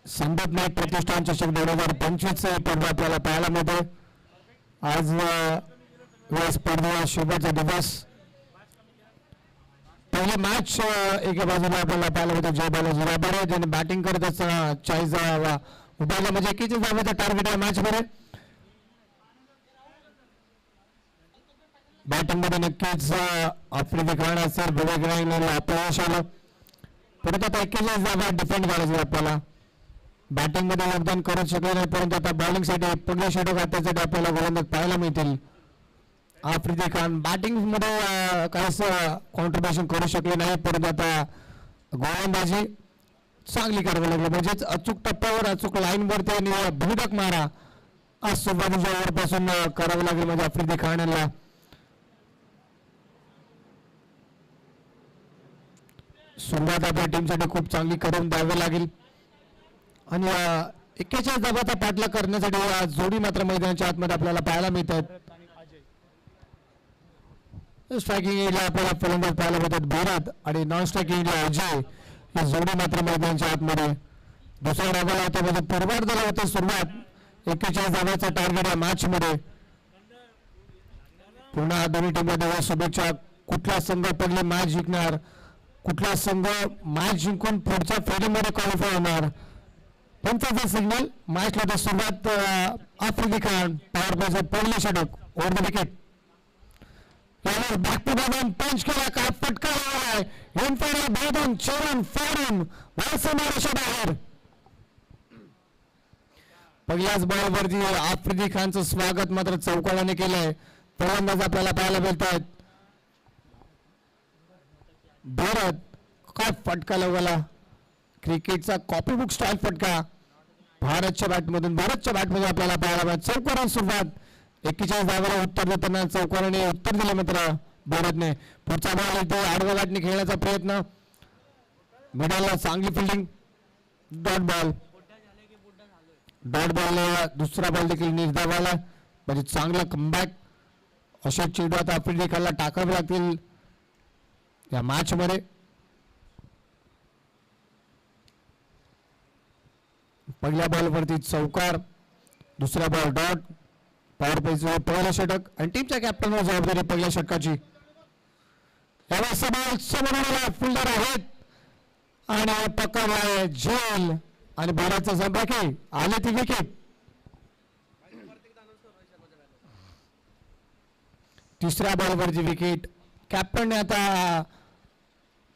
संबत नाईक प्रतिष्ठान चषक 2025 पर्व आपल्याला पाहायला मिळते. आज या स्पर्धेला शोभाचा दिवस. पहिले मॅच एका बाजूला आपल्याला पाहायला होतं जय बालाजी राबाडे ज्याने बॅटिंग करत असताना 40 धावा उठायला म्हणजे 41 धावाचा टार्गेट आहे मॅच मध्ये. बॅटिंग मध्ये नक्कीच आफ्रिदी खान असेल बघा अपयश आलं परंतु आता 41 धावा डिफेंड करायचं आपल्याला. बॅटिंग मध्ये योगदान करू शकले नाही परंतु आता बॉलिंग साठी पुढल्या षटक त्यासाठी आपल्याला गोलंदाज पाहायला मिळतील. आफ्रिदी खान बॅटिंग मध्ये काहीच कॉन्ट्रीब्युशन करू शकले नाही परंतु आता गोलंदाजी चांगली करावी लागली म्हणजेच अचूक टप्प्यावर अचूक लाईनवर त्यांनी भेदक मारा आज सुरुवातीच्या ओव्हरपासून करावं लागेल म्हणजे आफ्रिदी खान यांना. सुरुवात आपल्या टीमसाठी खूप चांगली करून द्यावी लागेल आणि 41 धावाचा पाठलाग करण्यासाठी जोडी मात्र मैदानाच्या आतमध्ये आपल्याला पाहायला मिळतात. स्ट्रायकिंग एरिया आपल्याला फलंदाज पाहायला मिळतात भारत आणि नॉन स्ट्रायकिंग एरिया अजय ही जोडी मात्र मैदानाच्या आतमध्ये. दुसऱ्या डावाला होता म्हणजे पूर्वार्धाला होते सुरुवात 41 धावाचा टार्गेट आहे मॅच मध्ये. पुन्हा दोन्ही टीममध्ये शुभेच्छा. कुठला संघ पडले मॅच जिंकणार कुठला संघ मॅच जिंकून पुढच्या फेरीमध्ये क्वालिफाय होणार पंचाचा सिग्नल. मॅचला सुरुवात आफ्रिदी खान पॉवर प्लेचं पहिलं षटक ओव्हर द विकेट यावर बॅक टू बॅक पंच केला काय फटका आहे इनफायनल बाहेरून चरण फोडून वासमारेषा बाहेर. पहिल्याच बॉलवरती आफ्रिदी खानचं स्वागत मात्र चौकाने केलंय. फलंदाज आपल्याला पाहायला मिळतात भारत काय फटका लावला क्रिकेटचा कॉपी बुक स्टाईल फटका भारतच्या बॅटमधून आपल्याला पाहायला मिळत. चौकारान सुरुवात 41 धावाला उत्तर देताना चौकाराने उत्तर दिले मात्र भारतने. पुढचा बॉल इथे आडवा गाठने खेळण्याचा प्रयत्न मिडलला चांगली फिल्डिंग डॉट बॉल दुसरा बॉल देखील निर्धावाला म्हणजे चांगला कमबॅक. अशोक चेंडू आता आफ्रिदी खानला टाकावे लागतील या मॅच मध्ये. पहिल्या बॉलवरती चौकार दुसरा बॉल डॉट पॉवर प्लेचं पहिलं षटक आणि टीमच्या कॅप्टनवर जबाबदारी पहिल्या षटकाची. यावेळेस फिल्डर आहेत आणि पकडलाय झेल आणि भारतचा संपर्क आले ती विकेट. तिसऱ्या बॉलवरची विकेट. कॅप्टनने आता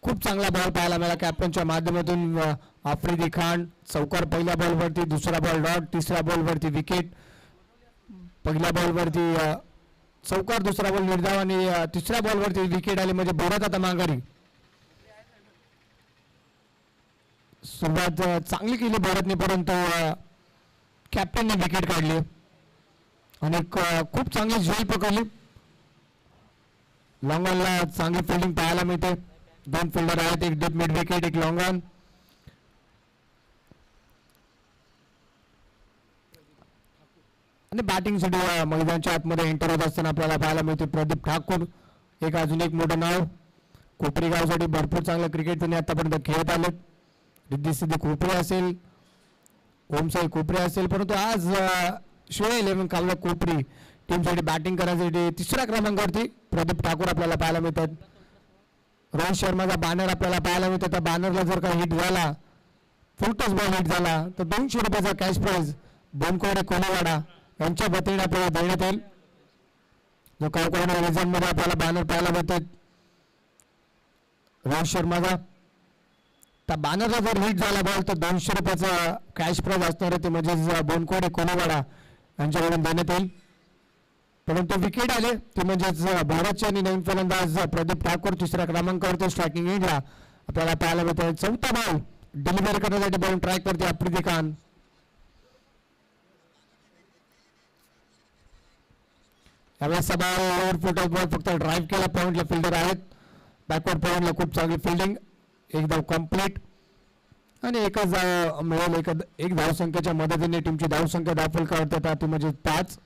खूप चांगला बॉल पाहायला मिळाला कॅप्टनच्या माध्यमातून. आफ्रिदी खान चौकार पहिल्या बॉलवरती दुसरा बॉल डॉट तिसऱ्या बॉलवरती विकेट. पहिल्या बॉलवरती चौकार दुसरा बॉल निर्धाव आणि तिसऱ्या बॉलवरती विकेट आली म्हणजे भारत आता माघारी. सुरुवात चांगली केली भारतने परंतु कॅप्टनने विकेट काढली आणि खूप चांगली झेल पकडली. लॉंग ऑनला चांगली फिल्डिंग पाहायला मिळते. दोन फिल्डर आहेत एक डीप मिड विकेट एक लॉंग ऑन. आणि बॅटिंगसाठी मैदानाच्या आतमध्ये एंटर होत असताना आपल्याला पाहायला मिळते प्रदीप ठाकूर एक अजून एक मोठं नाव. कोपरी गावसाठी भरपूर चांगलं क्रिकेट त्यांनी आतापर्यंत खेळत आले. रिद्धी सिद्धी कोपरे असेल ओमसाई कोपरे असेल परंतु आज शिवाय 11 कावला कोपरी टीमसाठी बॅटिंग करण्यासाठी तिसऱ्या क्रमांकावरती प्रदीप ठाकूर आपल्याला पाहायला मिळतात. रोहित शर्माचा बॅनर आपल्याला पाहायला मिळतो. त्या बॅनरला जर का हिट झाला फुल टच बॉल हिट झाला तर 200 रुपयाचा कॅश प्राइज बोनकोडे कोलेवाडा यांच्या वतीने आपल्याला देण्यात येईल. जो कावकोडे रिजन मध्ये आपल्याला बॅनर पाहायला मिळतात रोहित शर्माचा. त्या बॅनरला जर हिट झाला बॉल तर 200 रुपयाचा कॅश प्राइज असणार आहे ते म्हणजे बोनकोडे कोलेवाडा यांच्याकडून देण्यात येईल. परंतु विकेट आले ते म्हणजेच भारतचे आणि नवीन फलंदाज प्रदीप ठाकूर तिसऱ्या क्रमांकावरती स्ट्रायकिंग एंडला आपल्याला पाहायला मिळते. चौथा बॉल डिलिव्हरी करण्यासाठी बॉल ट्राय करते आफ्रिदी खान. यावेळेस बॉल बॉल फक्त ड्राईव्ह केला पॉईंटला फिल्डर आहेत. बॅकवर्ड पॉईंटला खूप चांगली फिल्डिंग एक धाव कंप्लीट आणि एकच मिळेल. एक धावसंख्येच्या मदतीने टीमची धावसंख्या दाखल करतात ती म्हणजे 5.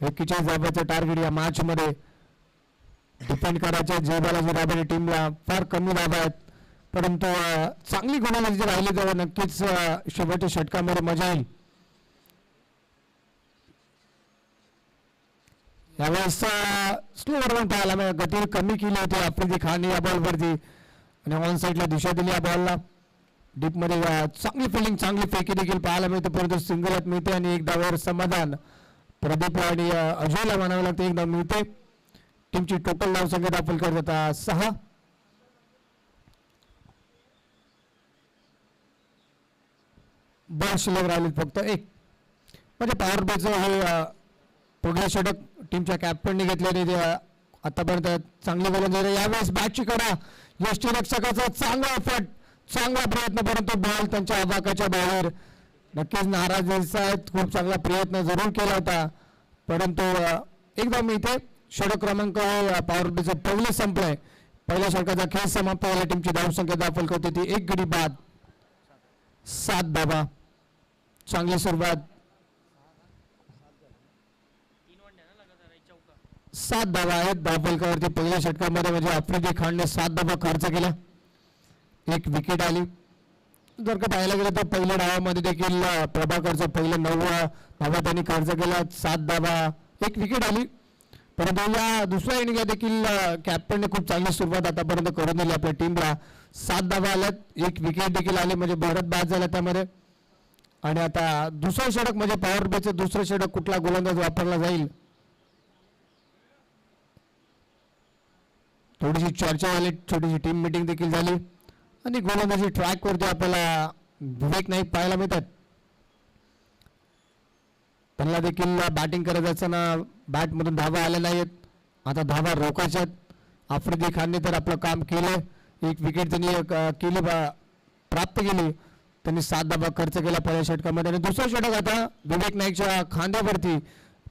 41 धावाचं टार्गेट या मॅच मध्ये डिपेंड करायचे. जय बालाजी राबाडे टीमला फार कमी धावा आहेत परंतु चांगली गोलंदाजी जर राहिली तेव्हा नक्कीच शेवटच्या षटकामध्ये मजा येईल. यावेळेस स्लो रन पाहायला मिळाला, गती कमी केली होती आफ्रिदी खान या बॉलवरती आणि ऑन साईडला दिशा दिली या बॉलला. डीपमध्ये चांगली फिल्डिंग चांगली फेकी देखील पाहायला मिळते, परंतु सिंगल हात मिळते आणि एक धावावर समाधान प्रदीप आणि अजयला म्हणावं लागतं. एक धाव मिळते. टीमची टोटल धावसंख्या दाखल करत आता 6. बॉल शिल्लक राहिले फक्त 1. म्हणजे पॉवर प्लेचं हे पगले षटक टीमच्या कॅप्टनने घेतल्याने आतापर्यंत चांगले गोलंदाज. यावेळेस बॅटची कडा यष्टीरक्षकाचा चांगला एफर्ट चांगला प्रयत्न, परंतु बॉल त्यांच्या आवाकाच्या बाहेर. नक्कीच नाराज आहेत, खूप चांगला प्रयत्न जरूर केला होता, परंतु एकदा मी इथे षटक क्रमांक पॉवर प्लेचं पहिलं संपलंय. पहिल्या षटकाचा खेळ समाप्त झाला. टीमची धावसंख्या दाखल करते ती 1 गडी बाद 7 धावा. चांगली सुरुवात. 7 धावा आहेत धावफलकावरती पहिल्या षटकामध्ये, म्हणजे आफ्रिदी खानने 7 धावा खर्च केला. 1 विकेट आली. जर का पाहायला गेलं तर पहिल्या डावामध्ये देखील प्रभाकरचं पहिलं 9 धावा त्यांनी खर्च केला. 7 धावा 1 विकेट आली, परंतु या दुसऱ्या इनिंगला देखील कॅप्टनने खूप चांगली सुरुवात आतापर्यंत करून दिली आपल्या टीमला. 7 धावा आल्यात, 1 विकेट देखील आले, म्हणजे भारत बाद झाला त्यामध्ये. आणि आता दुसरं षटक म्हणजे पॉवर प्लेचं दुसरं षटक कुठला गोलंदाज वापरला जाईल, थोडीशी चर्चा झाली, छोटीशी टीम मिटिंग देखील झाली आणि गोलंदाजी ट्रॅकवरती आपल्याला विवेक नाईक पाहायला मिळतात. त्यांना देखील बॅटिंग करत असताना बॅटमधून धावा आल्या नाहीत. आता धावा रोखायच्यात. आफ्रिदी खानने तर आपलं काम केलं. 1 विकेट त्यांनी केली प्राप्त केली. त्यांनी 7 धावा खर्च केला पहिल्या षटकामध्ये. आणि दुसरं षटक आता विवेक नाईकच्या खांद्यावरती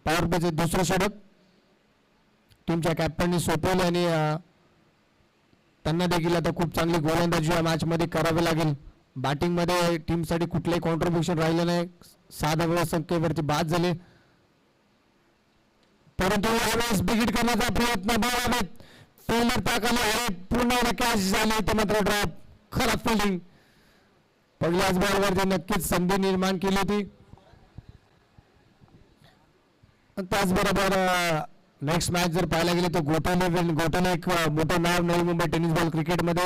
पॉवर प्लेचं दुसरं षटक टीमच्या कॅप्टननी सोपवले आणि त्यांना देखील आता खूप चांगली गोलंदाजी या मॅचमध्ये करावी लागेल. बॅटिंगमध्ये टीमसाठी कुठलंही कॉन्ट्रीब्युशन राहिलं नाही. 6 धावा संख्येवरती बाद झाले, परंतु यावेळेस बिगिट करण्याचा प्रयत्न बघावेत. फिल्डर टाकाले आहेत, पुन्हा कॅच झाले ते मात्र ड्रॉप. खराब फिल्डिंग. पहिल्याच बॉलवरती नक्कीच संधी निर्माण केली होती. त्याचबरोबर नेक्स्ट मॅच जर पाहायला गेले तर गोटाने एक मोठं नाव नवी मुंबई टेनिस बॉल क्रिकेटमध्ये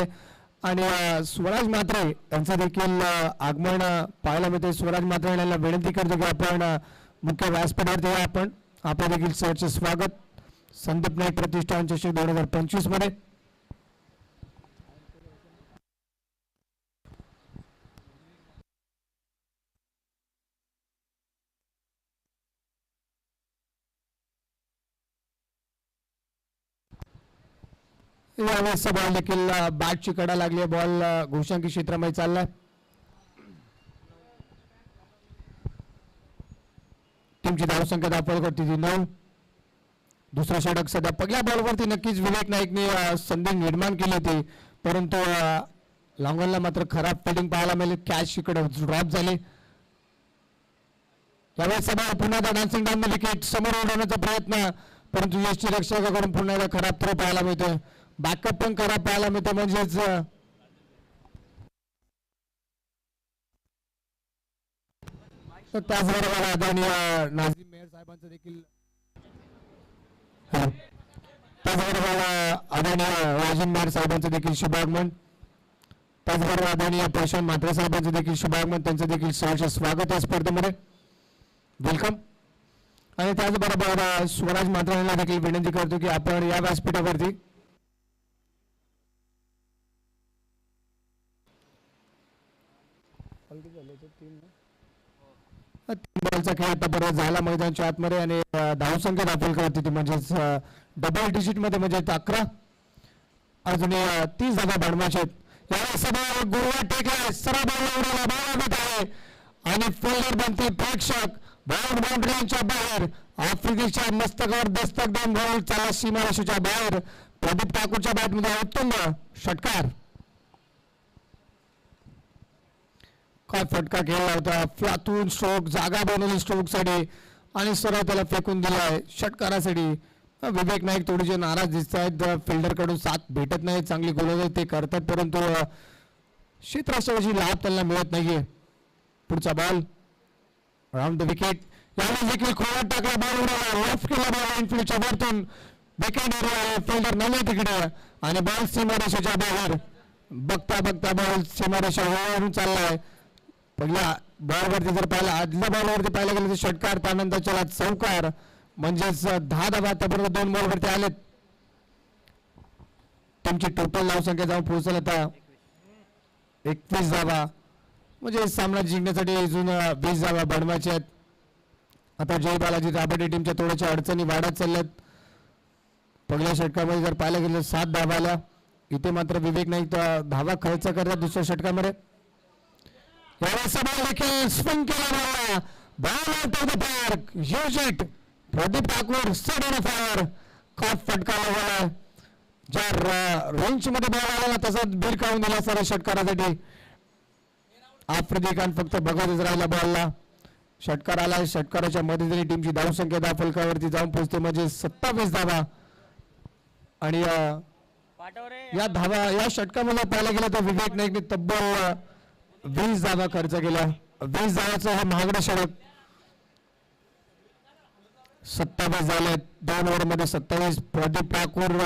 आणि स्वराज म्हात्रे यांचं देखील आगमन पाहायला मिळते. स्वराज म्हात्रे यांना विनंती करतो की आपण मुख्य व्यासपीठावरती आपण आपलं देखील सरचे स्वागत. संदीप नाईक प्रतिष्ठान चषक 2025 मध्ये यावेळेस बॉल देखील बॅटची कडा लागली. बॉल घोषांकी क्षेत्रामध्ये चाललाय. टीमची धावसंख्या दाखल करते ती 9. दुसरा षटक सध्या पहिल्या बॉलवरती नक्कीच विवेक नाईकने संधी निर्माण केली होती, परंतु लॉंगॉनला मात्र खराब फिल्डिंग पाहायला मिळाली. कॅच इकडे ड्रॉप झाले. यावेळेस पुन्हा डान्सिंग डाऊन द विकेट समोर उडवण्याचा प्रयत्न, परंतु यष्टीरक्षकाकडून पुन्हा एकदा खराब थ्रो पाहायला मिळतोय. बॅकअप पण खराब पाहायला मिळतं. म्हणजेच त्याचबरोबर आदरणीय नाझीम मेहर साहेबांचं देखील त्याचबरोबर आदरणीय नाझीम मेहर साहेबांचं देखील शुभागमन. त्याचबरोबर आदरणीय प्रशांत म्हात्रे साहेबांचं देखील शुभागमन. त्यांचं देखील सहर्ष स्वागत या स्पर्धेमध्ये. वेलकम. आणि त्याचबरोबर स्वराज म्हात्रे यांना देखील विनंती करतो की आपण या व्यासपीठावरती बॉलचा खेळ आतापर्यंत झाला मैदानच्या आतमध्ये आणि धावसंख्या दाखल करत होती, म्हणजेच डबल डिजिट मध्ये, म्हणजे 11. अजून 30 धावा बनवायचे आहेत. यावेळेस गोवा टेकला सरळ बॉल आहे आणि फिल्डर बनते प्रेक्षक. बाउंड्रीच्या बाहेर आफ्रिकेच्या मस्तकावर दस्तक देऊन बॉल चाला सीमारेषेच्या बाहेर. प्रदीप ठाकूरच्या बॅटमध्ये उत्तम षटकार. काय फटका खेळला होता. फ्लातून स्ट्रोक, जागा बनवली स्ट्रोक साठी आणि सरळ त्याला फेकून दिलाय षटकारासाठी. विवेक नाईक थोडेसे नाराज दिसत आहेत. फिल्डर कडून साथ भेटत नाही. चांगली गोलंदाजी ते करतात, परंतु क्षेत्ररक्षकाची लाभ त्यांना मिळत नाहीये. पुढचा बॉल राऊंड द विकेट. यावेळी देखील खोलात टाकला बॉल उडाला लेफ्ट केला बॉल इनफिल्डच्या वरतून विकेट फिल्डर नव्हे तिकडे आणि बॉल सीमारेषेच्या बाहेर बघता बघता बॉल सीमारेषा वरून चाललाय. पहिल्या बॉलवरती जर पाहिलं आदल्या बॉलवरती पाहिलं गेलं तर षटकार त्यानंतर चला चौकार म्हणजेच 10 धावा आतापर्यंत 2 बॉलवरती आलेत. त्यांची टोटल धावसंख्या जाऊन पोहोचल आता 21 धावा म्हणजे सामना जिंकण्यासाठी अजून 20 धावा बनवायच्या आहेत. आता जय बालाजी राबडे टीमच्या थोड्याशा अडचणी वाढत चालल्यात. पहिल्या षटकामध्ये जर पाहायला गेलं 7 धावा आल्या इथे मात्र विवेक नाईक धावा खर्च करतात दुसऱ्या षटकामध्ये. यावेळेस बॉल देखील स्पिन केला ball out of the park huge hit Pradeep Thakur said fire कॉफ फटका लागला ज्या रेंज मध्ये बॉल आला तसाच बिल काढून दिला सर षटकारासाठी. आफ्रिदी खान फक्त बघतच राहिला बॉलला. षटकार आला षटकाराच्या मदतीने टीमची धावसंख्या 10 फलकावरती जाऊन पोहोचते म्हणजे 27 धावा आणि या धावा या षटकामध्ये पाहायला गेलं तर विवेक नाईकने तब्बल 20 धावा खर्च केल्या. 20 धावाचं हा महागडं षटक. 27 झाले 2 ओव्हरमध्ये 27. प्रदीप ठाकूर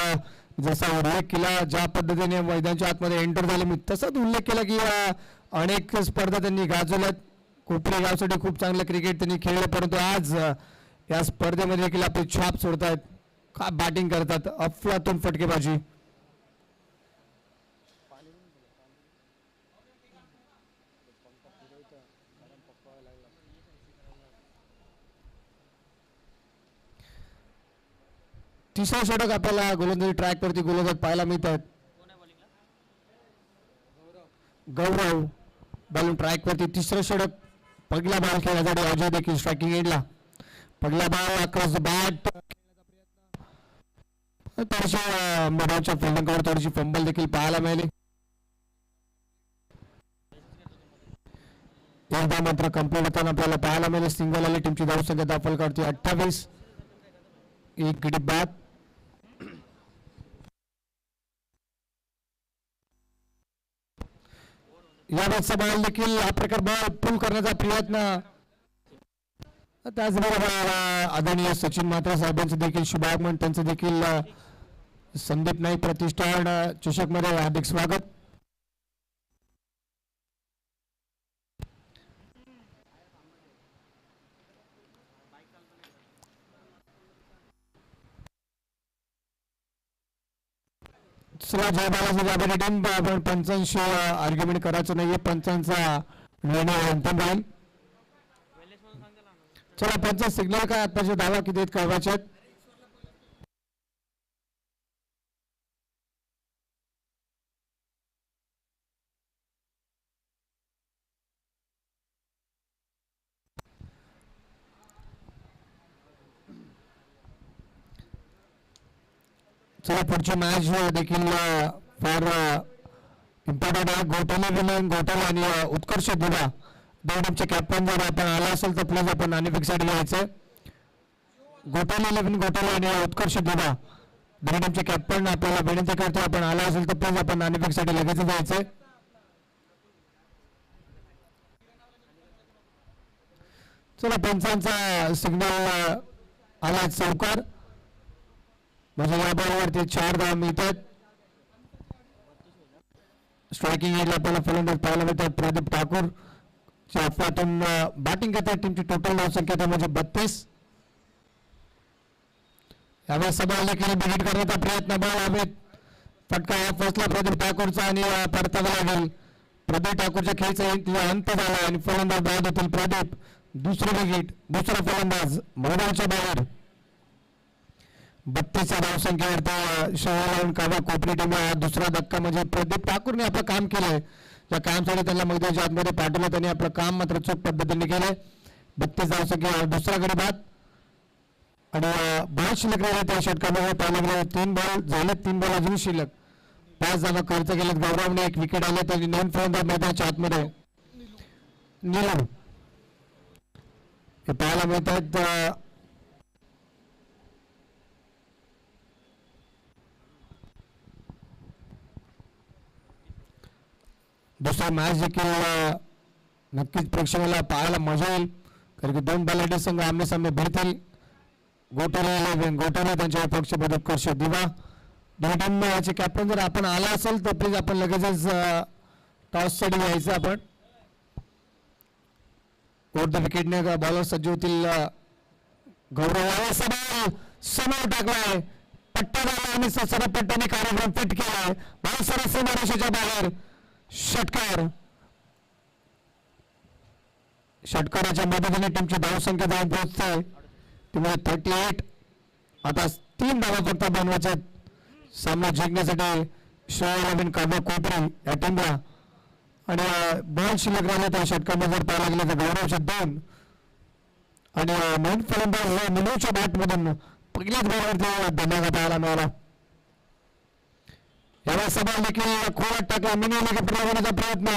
जसा उल्लेख केला ज्या पद्धतीने मैदानाच्या आतमध्ये एंटर झाले मी तसाच उल्लेख केला की अनेक स्पर्धा त्यांनी गाजवल्यात. कोपरी गावसाठी खूप चांगलं क्रिकेट त्यांनी खेळलं परंतु आज या स्पर्धेमध्ये देखील आपली छाप सोडतायत. का बॅटिंग करतात अफलातून फटकेबाजी. तिसरा षटक आपल्याला गोलंदाजी ट्रॅक वरती गोलंदाज पाहायला मिळतात. गौरव बॉलिंग ट्रॅक वरती तिसरं षटक. पहिला बॉल खेळण्यासाठी अजय देखील स्ट्रायकिंग एंडला. पहिला बॉल अक्रॉस द बॅट थोडीशी मैदानाच्या फिल्डिंगवर थोडीशी फंबल देखील पाहायला मिळाली. एकदा मात्र कंप्लीट होताना आपल्याला पाहायला मिळाले सिंगल आली टीमची धावसंख्या 10 फलकावरती 28. एक गडी बाद. यावेळेचा बॉल देखील हा प्रकार बॉल पुल करण्याचा प्रयत्न. त्याचबरोबर आदरणीय सचिन म्हात्रे साहेबांचं देखील शुभागमन त्यांचं देखील संदीप नाईक प्रतिष्ठान चषक मध्ये हार्दिक स्वागत. चला जय बालाजी राबडे टीम आपण पंचांशी आर्ग्युमेंट करायचं नाहीये. पंचांचा निर्णय अंतिम राहील. चला पंच सिग्नल काय आताचे धावा किती आहेत कळवायचे आहेत. चला पुढची मॅच देखील फार इम्पॉर्टंट आहे. घोटाला आणि उत्कर्ष दुबा दोन टीमचे कॅप्टन जर आपण आला असेल तर प्लीज आपण नाणेफेकसाठी घ्यायचं. घोटाला आणि उत्कर्ष दुबा दोन टीमचे कॅप्टन आपल्याला विनंती करतो आपण आला असेल तर प्लीज आपण नाणेफेकसाठी लगेच जायचंय. चला पंचांचा सिग्नल आला चौकार म्हणजे या बॉलवरती 4 धावा मिळतात. स्ट्रायकिंग एरिया आपल्याला फलंदाज पाहायला मिळतात प्रदीप ठाकूर अफवातून बॅटिंग करतात. टीमची टोटल धावसंख्या म्हणजे 32. यावेळेस बॉल देखील बिगिट करण्याचा प्रयत्न बॉल हवेत फटका फसला प्रदीप ठाकूरचा आणि परतावा लागेल. प्रदीप ठाकूरच्या खेळीचा अंत झाला आणि फलंदाज बाद होतील प्रदीप. दुसरे विकेट दुसरा फलंदाज मैदानाच्या बाहेर. 32 धावसंख्येवरती शहरावरून कावा कोपरी टीम दुसरा धक्का म्हणजे प्रदीप ठाकूरने आपलं काम केलंय. त्या कामसाठी त्यांना मैदानाच्या आतमध्ये पाठवलं त्यांनी आपलं काम मात्र चूक पद्धतीने केलंय. 32 धावसंख्या दुसरा गडी बाद आणि बॉल शिल्लक राहिले त्या षटकामध्ये पाहायला गेले 3 बॉल झाले 3 बॉल अजून शिल्लक 5 धावा खर्च केलेत. गौरवने 1 विकेट आले त्यांनी 9 फलंदाज मैदानाच्या आतमध्ये नीलम हे पाहायला मिळतात. दुसरा मॅच देखील नक्कीच प्रेक्षकाला पाहायला मजा येईल कारण की दोन बलाढ्य संघ आमने सामने भिडतील. गोटाला त्यांच्या पक्षपद उत्कर्ष दिवा दोन टीम याचे कॅप्टन जर आपण आला असेल तर प्लीज आपण लगेचच टॉस साठी यायचं. आपण ओव्हर द विकेटने बॉलर सज्ज होतील. गौरव समोर टाकलाय पट्टा झाला आणि सरळ पट्ट्याने कार्यक्रम फिट केलाय. बॉल सरळ सीमारेषेच्या बाहेर. षटकाराच्या मदतीने टीमची धावसंख्या जाऊन पोहोचते त्यामुळे 38. आता 3 धावा फक्त बनवायच्या सामना जिंकण्यासाठी. श्रेया काबा कोपरी या टीमला आणि बॉल शिल्लक राहिला त्या षटकामध्ये जर पाहायला गेलं तर गौरवच्या 2 आणि नवीन फलंदाज मिनूच्या बॅटमधून पहिल्याच बॉलवरती धन्यवाद पाहायला मिळाला. याला सभा देखील खोलात टाकला. मिनू देखील प्रयोगाचा प्रयत्न.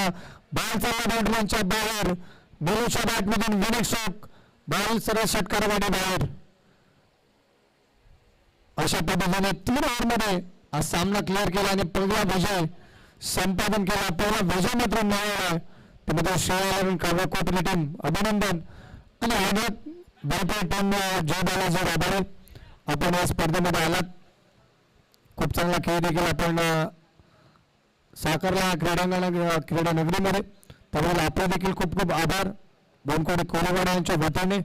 बॉल चालला बाउंड्रीच्या बाहेर. मिनूच्या बॅटमधून विनिक स्ट्रोक. बॉल सरळ षटकारामध्ये बाहेर. अशा पद्धतीने 3 ओव्हरमध्ये हा सामना क्लिअर केला आणि पहिला विजय संपादन केला. पहिला विजय मात्र मिळाला त्यामध्ये श्रेया काबा कोपरी टीम अभिनंदन. आणि अनेक भारतीय टीम जय बालाजी आभारी आपण या स्पर्धेमध्ये आलात. खूप चांगला खेळ देखील आपण साकारला क्रीडा नगरीमध्ये. त्यामुळे आपले देखील खूप खूप आभार. बोनकोडी कोरेवाडा यांच्या वतीने